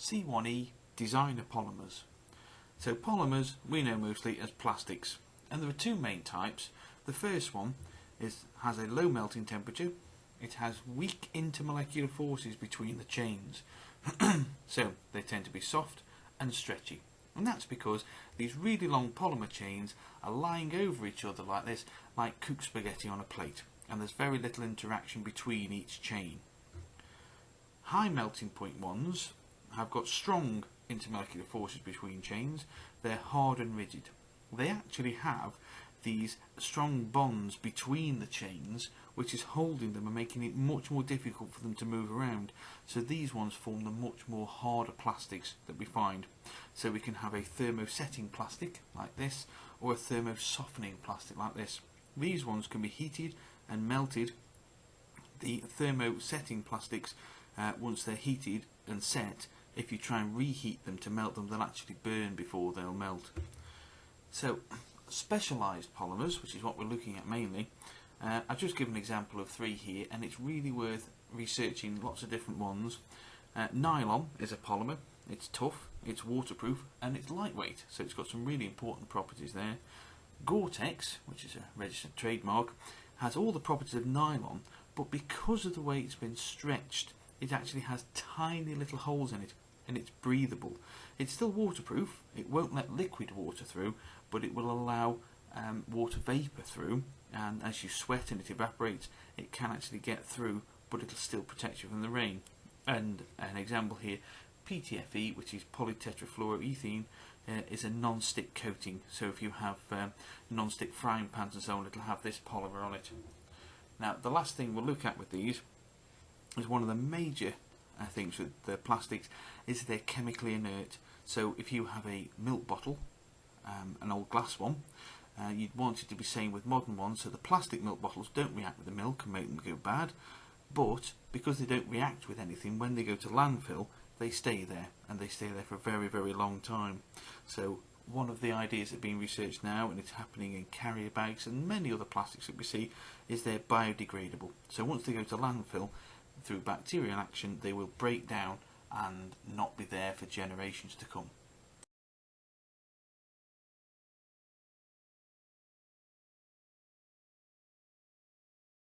C1e designer polymers. So polymers we know mostly as plastics, and there are two main types. The first one has a low melting temperature. It has weak intermolecular forces between the chains, so they tend to be soft and stretchy. And that's because these really long polymer chains are lying over each other like this, like cooked spaghetti on a plate, and there's very little interaction between each chain. High melting point ones have got strong intermolecular forces between chains. They're hard and rigid. They actually have these strong bonds between the chains which is holding them and making it much more difficult for them to move around. So these ones form the much more harder plastics that we find. So we can have a thermosetting plastic like this, or a thermosoftening plastic like this. These ones can be heated and melted. The thermosetting plastics, once they're heated and set, if you try and reheat them to melt them, they'll actually burn before they'll melt. So specialised polymers, which is what we're looking at mainly, I've just given an example of 3 here, and it's really worth researching lots of different ones. Nylon is a polymer. It's tough, it's waterproof, and it's lightweight, so it's got some really important properties there. Gore-Tex, which is a registered trademark, has all the properties of nylon, but because of the way it's been stretched, it actually has tiny little holes in it, and it's breathable. It's still waterproof. It won't let liquid water through, but it will allow water vapour through, and as you sweat and it evaporates, it can actually get through, but it'll still protect you from the rain. And an example here, PTFE, which is polytetrafluoroethene, is a non-stick coating. So if you have non-stick frying pans and so on, it'll have this polymer on it. Now the last thing we'll look at with these is one of the major things with the plastics is they're chemically inert. So if you have a milk bottle, an old glass one, you'd want it to be same with modern ones. So the plastic milk bottles don't react with the milk and make them go bad, but because they don't react with anything, when they go to landfill, they stay there, and they stay there for a very, very long time. So one of the ideas that are being researched now, and it's happening in carrier bags and many other plastics that we see, is they're biodegradable. So once they go to landfill, through bacterial action, they will break down and not be there for generations to come.